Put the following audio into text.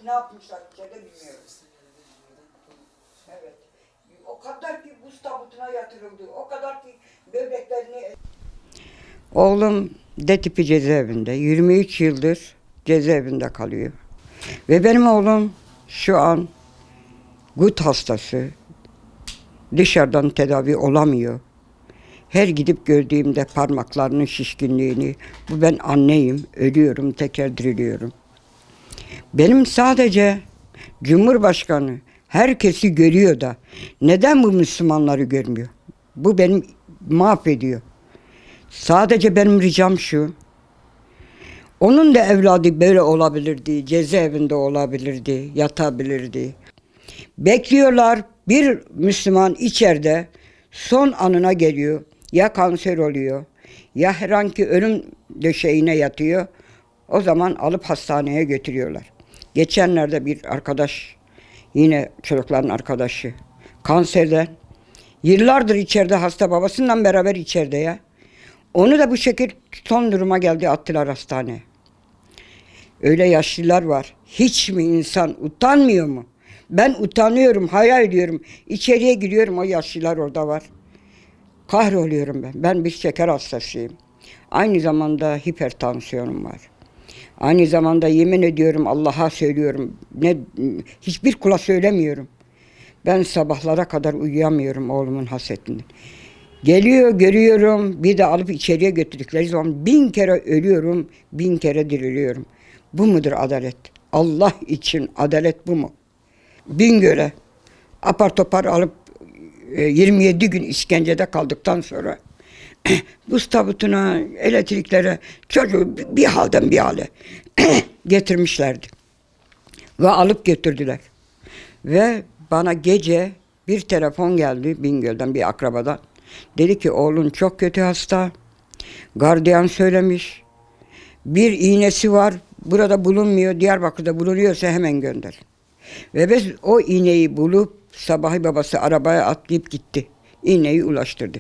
ne yapmışlar içeride bilmiyorum. Evet. O kadar ki buz tabutuna yatırıldı. O kadar ki böbreklerini... Oğlum D tipi cezaevinde. 23 yıldır cezaevinde kalıyor. Ve benim oğlum şu an gut hastası. Dışarıdan tedavi olamıyor. Her gidip gördüğümde parmaklarının şişkinliğini, bu ben anneyim, ölüyorum, tekrar diriliyorum. Benim sadece Cumhurbaşkanı herkesi görüyor da neden bu Müslümanları görmüyor? Bu beni mahvediyor. Sadece benim ricam şu, onun da evladı böyle olabilirdi, cezaevinde olabilirdi, yatabilirdi. Bekliyorlar, bir Müslüman içeride son anına geliyor. Ya kanser oluyor, ya herhangi ölüm döşeğine yatıyor. O zaman alıp hastaneye götürüyorlar. Geçenlerde bir arkadaş, yine çocukların arkadaşı, kanserden, yıllardır içeride hasta, babasından beraber içeride ya. Onu da bu şekil son duruma geldi, attılar hastaneye. Öyle yaşlılar var. Hiç mi insan utanmıyor mu? Ben utanıyorum, hayal ediyorum. İçeriye giriyorum, o yaşlılar orada var. Kahroluyorum ben. Ben bir şeker hastasıyım. Aynı zamanda hipertansiyonum var. Aynı zamanda yemin ediyorum, Allah'a söylüyorum. Hiçbir kula söylemiyorum. Ben sabahlara kadar uyuyamıyorum oğlumun hasretinden. Geliyor, görüyorum, bir de alıp içeriye götürdükleri zaman 1000 kere ölüyorum, 1000 kere diriliyorum. Bu mudur adalet? Allah için adalet bu mu? Bingöl'e apar topar alıp 27 gün işkencede kaldıktan sonra buz tabutuna, elektriklere, çocuğu bir halden bir hale getirmişlerdi. Ve alıp götürdüler. Ve bana gece bir telefon geldi Bingöl'den, bir akrabadan. Dedi ki oğlun çok kötü hasta. Gardiyan söylemiş. Bir iğnesi var. Burada bulunmuyor. Diyarbakır'da bulunuyorsa hemen gönder. Ve biz o iğneyi bulup sabahı babası arabaya atlayıp gitti. İğneyi ulaştırdı.